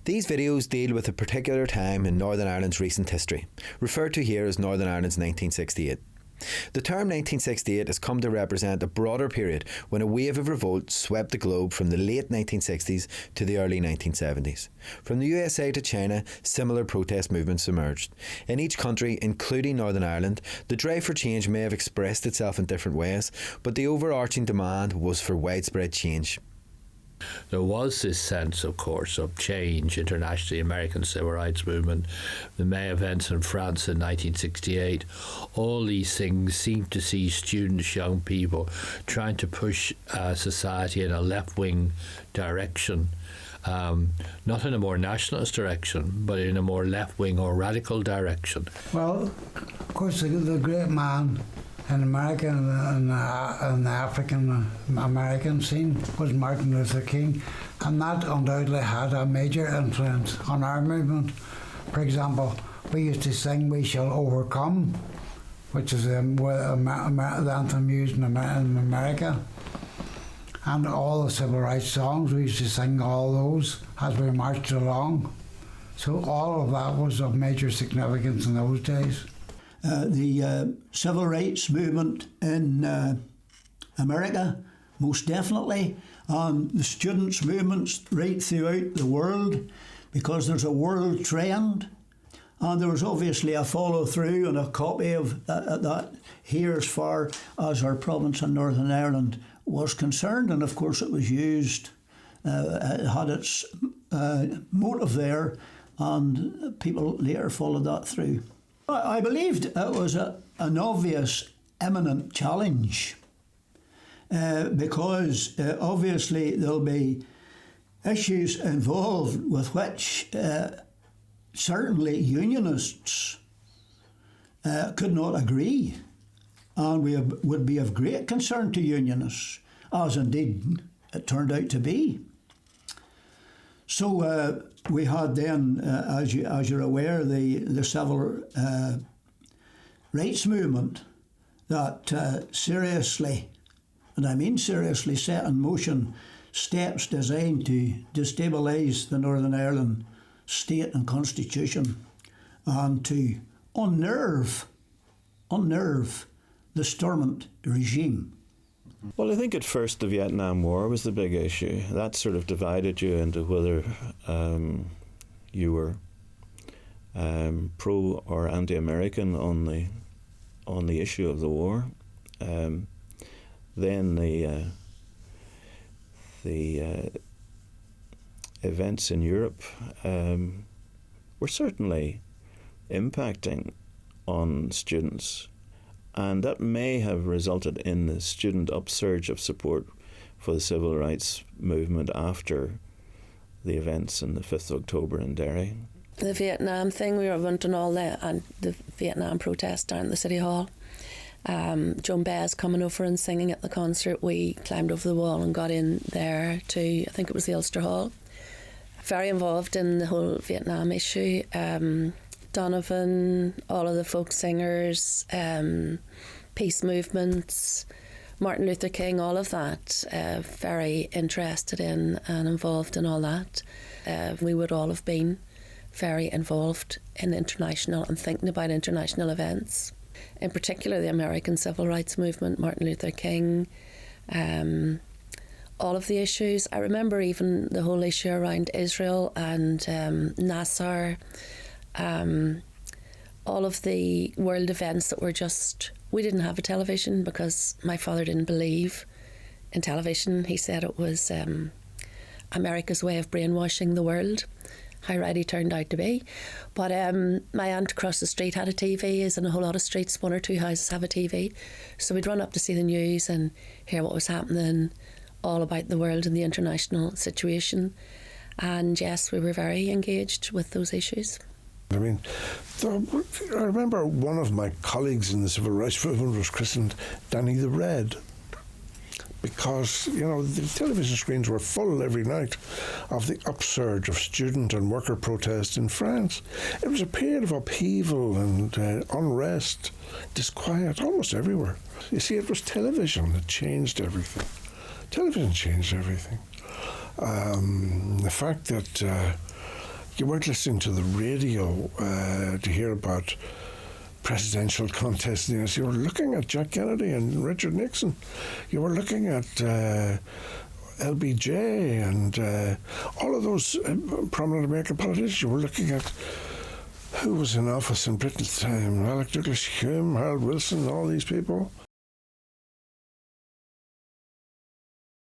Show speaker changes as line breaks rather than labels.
These videos deal with a particular time in Northern Ireland's recent history, referred to here as Northern Ireland's 1968. The term 1968 has come to represent a broader period when a wave of revolt swept the globe from the late 1960s to the early 1970s. From the USA to China, similar protest movements emerged. In each country, including Northern Ireland, the drive for change may have expressed itself in different ways, but the overarching demand was for widespread change.
There was this sense, of course, of change internationally, American civil rights movement, the May events in France in 1968. All these things seemed to see students, young people, trying to push society in a left-wing direction, not in a more nationalist direction, but in a more left-wing or radical direction.
Well, of course, the great man in America and the African American scene was Martin Luther King, and that undoubtedly had a major influence on our movement. For example, we used to sing "We Shall Overcome," which is the anthem used in America, and all the civil rights songs, we used to sing all those as we marched along. So all of that was of major significance in those days.
The civil rights movement in America, most definitely, the students' movements right throughout the world, because there's a world trend, and there was obviously a follow-through and a copy of that here as far as our province in Northern Ireland was concerned, and of course it was used, it had its motive there, and people later followed that through. I believed it was an obvious, imminent challenge because obviously there'll be issues involved with which certainly unionists could not agree, and would be of great concern to unionists, as indeed it turned out to be. So we had then, as you're aware, the civil rights movement that seriously, and I mean seriously, set in motion steps designed to destabilise the Northern Ireland state and constitution, and to unnerve the Stormont regime.
Well, I think at first the Vietnam War was the big issue. That sort of divided you into whether you were pro or anti-American on the issue of the war. Then the events in Europe were certainly impacting on students. And that may have resulted in the student upsurge of support for the civil rights movement after the events on the 5th of October in Derry.
The Vietnam thing, we went on all that, and the Vietnam protest down at the City Hall. Joan Baez coming over and singing at the concert. We climbed over the wall and got in there to, I think it was the Ulster Hall. Very involved in the whole Vietnam issue. Donovan, all of the folk singers, peace movements, Martin Luther King, all of that, very interested in and involved in all that. We would all have been very involved in international and thinking about international events, in particular the American Civil Rights Movement, Martin Luther King, all of the issues. I remember even the whole issue around Israel and Nasser, all of the world events that were just, we didn't have a television because my father didn't believe in television. He said it was America's way of brainwashing the world. How right he turned out to be. But my aunt across the street had a TV, as in a whole lot of streets, one or two houses have a TV. So we'd run up to see the news and hear what was happening, all about the world and the international situation. And yes, we were very engaged with those issues.
I mean, I remember one of my colleagues in the civil rights movement was christened Danny the Red, because, you know, the television screens were full every night of the upsurge of student and worker protest in France. It was a period of upheaval and unrest, disquiet, almost everywhere. You see, it was television that changed everything. Television changed everything. The fact that You weren't listening to the radio to hear about presidential contests. You were looking at Jack Kennedy and Richard Nixon. You were looking at LBJ and all of those prominent American politicians. You were looking at who was in office in Britain at the time. Alec Douglas Hume, Harold Wilson, all these people.